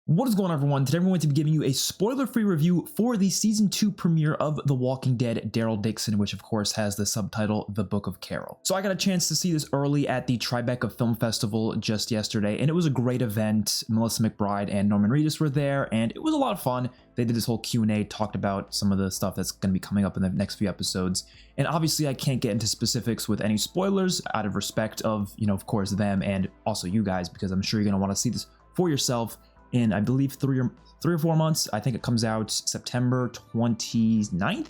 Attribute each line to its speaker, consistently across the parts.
Speaker 1: What is going on, everyone? Today I'm going to be giving you a spoiler-free review for the Season 2 premiere of The Walking Dead, Daryl Dixon, which of course has the subtitle, The Book of Carol. So I got a chance to see this early at the Tribeca Film Festival just yesterday, and it was a great event. Melissa McBride and Norman Reedus were there, and it was a lot of fun. They did this whole Q&A, talked about some of the stuff that's going to be coming up in the next few episodes. And obviously I can't get into specifics with any spoilers out of respect of, of course, them and also you guys, because I'm sure you're going to want to see this for yourself in, I believe, three or 4 months. I think it comes out September 29th.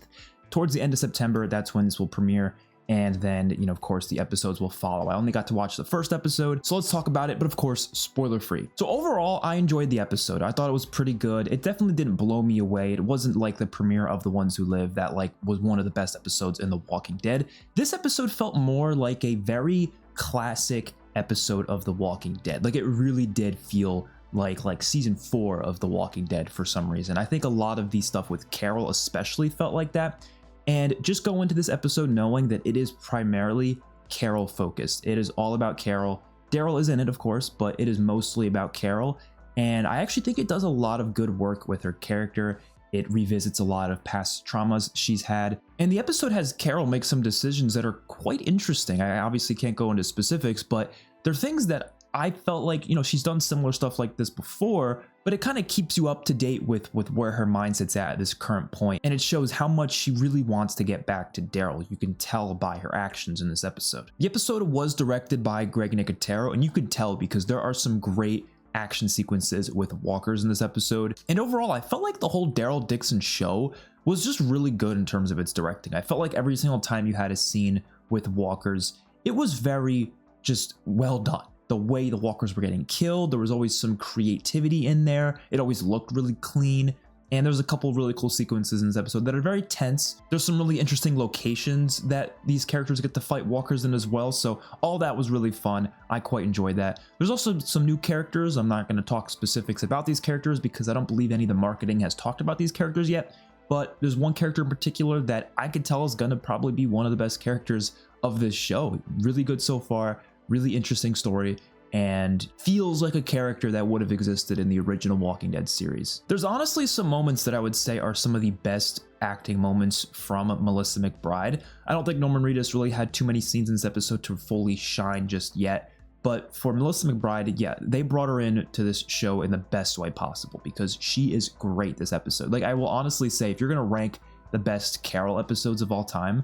Speaker 1: Towards the end of September, that's when this will premiere. And then, of course, the episodes will follow. I only got to watch the first episode, so let's talk about it, but of course, spoiler free. So overall, I enjoyed the episode. I thought it was pretty good. It definitely didn't blow me away. It wasn't like the premiere of The Ones Who Live that was one of the best episodes in The Walking Dead. This episode felt more like a very classic episode of The Walking Dead. Like, it really did feel like season 4 of The Walking Dead for some reason. I think a lot of the stuff with Carol especially felt like that. And just go into this episode knowing that it is primarily Carol focused. It is all about Carol. Daryl is in it, of course, but it is mostly about Carol. And I actually think it does a lot of good work with her character. It revisits a lot of past traumas she's had. And the episode has Carol make some decisions that are quite interesting. I obviously can't go into specifics, but they're things that I felt like, she's done similar stuff like this before, but it kind of keeps you up to date with where her mindset's at this current point. And it shows how much she really wants to get back to Daryl. You can tell by her actions in this episode. The episode was directed by Greg Nicotero, and you could tell because there are some great action sequences with walkers in this episode. And overall, I felt like the whole Daryl Dixon show was just really good in terms of its directing. I felt like every single time you had a scene with walkers, it was very just well done. The way the walkers were getting killed, there was always some creativity in there. It always looked really clean. And there's a couple of really cool sequences in this episode that are very tense. There's some really interesting locations that these characters get to fight walkers in as well. So all that was really fun. I quite enjoyed that. There's also some new characters. I'm not going to talk specifics about these characters because I don't believe any of the marketing has talked about these characters yet. But there's one character in particular that I could tell is going to probably be one of the best characters of this show. Really good so far. Really interesting story, and feels like a character that would have existed in the original Walking Dead series. There's honestly some moments that I would say are some of the best acting moments from Melissa McBride. I don't think Norman Reedus really had too many scenes in this episode to fully shine just yet, but for Melissa McBride, yeah, they brought her in to this show in the best way possible because she is great this episode. Like, I will honestly say, if you're gonna rank the best Carol episodes of all time,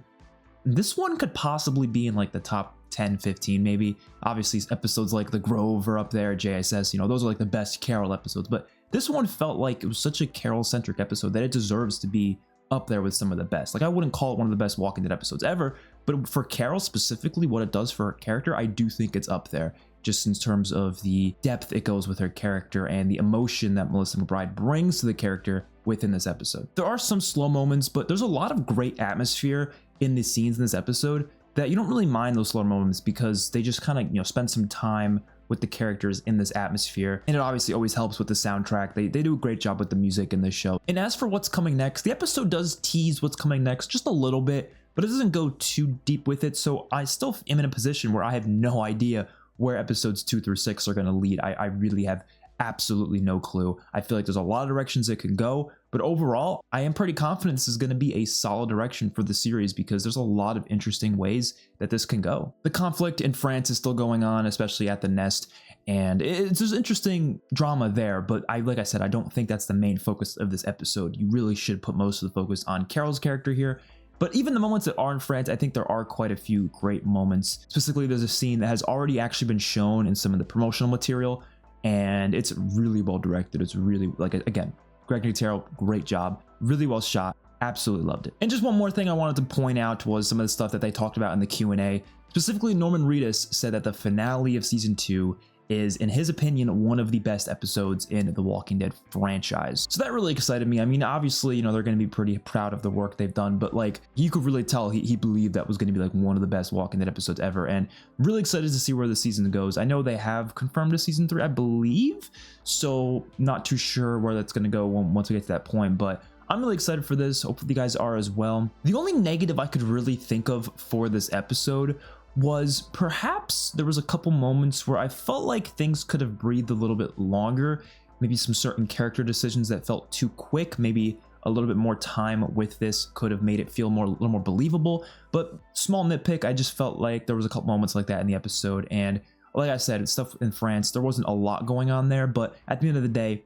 Speaker 1: this one could possibly be in like the top 10, 15 maybe. Obviously episodes like The Grove are up there, JSS, those are like the best Carol episodes, but this one felt like it was such a Carol-centric episode that it deserves to be up there with some of the best. Like, I wouldn't call it one of the best Walking Dead episodes ever, but for Carol specifically, what it does for her character, I do think it's up there, just in terms of the depth it goes with her character and the emotion that Melissa McBride brings to the character within this episode. There are some slow moments, but there's a lot of great atmosphere in the scenes in this episode that you don't really mind those slow moments because they just kind of, spend some time with the characters in this atmosphere. And it obviously always helps with the soundtrack. They do a great job with the music in this show. And as for what's coming next, the episode does tease what's coming next just a little bit, but it doesn't go too deep with it. So I still am in a position where I have no idea where episodes 2 through 6 are going to lead. I really have absolutely no clue. I feel like there's a lot of directions it could go, but overall, I am pretty confident this is going to be a solid direction for the series because there's a lot of interesting ways that this can go. The conflict in France is still going on, especially at the Nest, and there's interesting drama there, but like I said, I don't think that's the main focus of this episode. You really should put most of the focus on Carol's character here. But even the moments that are in France, I think there are quite a few great moments. Specifically, there's a scene that has already actually been shown in some of the promotional material, and it's really well directed. It's really, again, Greg Nicotero, great job. Really well shot. Absolutely loved it. And just one more thing I wanted to point out was some of the stuff that they talked about in the Q&A. Specifically, Norman Reedus said that the finale of season 2 is, in his opinion, one of the best episodes in the Walking Dead franchise. So that really excited me. I mean, obviously, they're going to be pretty proud of the work they've done, but you could really tell he believed that was going to be one of the best Walking Dead episodes ever. And I'm really excited to see where the season goes. I know they have confirmed a season 3, I believe, so not too sure where that's going to go once we get to that point, but I'm really excited for this. Hopefully you guys are as well. The only negative I could really think of for this episode was perhaps there was a couple moments where I felt like things could have breathed a little bit longer maybe some certain character decisions that felt too quick. Maybe a little bit more time with this could have made it feel a little more believable. But small nitpick, I just felt like there was a couple moments like that in the episode. And like I said, it's stuff in France, there wasn't a lot going on there, but at the end of the day,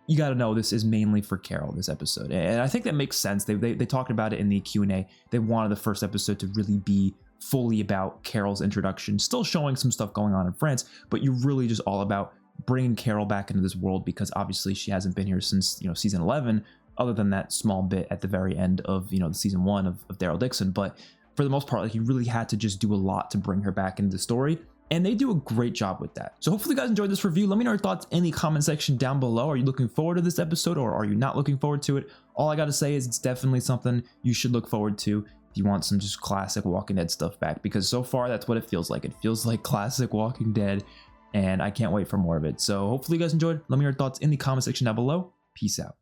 Speaker 1: you got to know this is mainly for Carol, this episode. And I think that makes sense. They talked about it in the Q&A. They wanted the first episode to really be fully about Carol's introduction, still showing some stuff going on in France, but you're really just all about bringing Carol back into this world, because obviously she hasn't been here since, season 11, other than that small bit at the very end of, the season 1 of Daryl Dixon. But for the most part, like, you really had to just do a lot to bring her back into the story. And they do a great job with that. So hopefully you guys enjoyed this review. Let me know your thoughts in the comment section down below. Are you looking forward to this episode, or are you not looking forward to it? All I got to say is it's definitely something you should look forward to if you want some just classic Walking Dead stuff back, because so far that's what it feels like. It feels like classic Walking Dead, and I can't wait for more of it. So hopefully you guys enjoyed. Let me know your thoughts in the comment section down below. Peace out.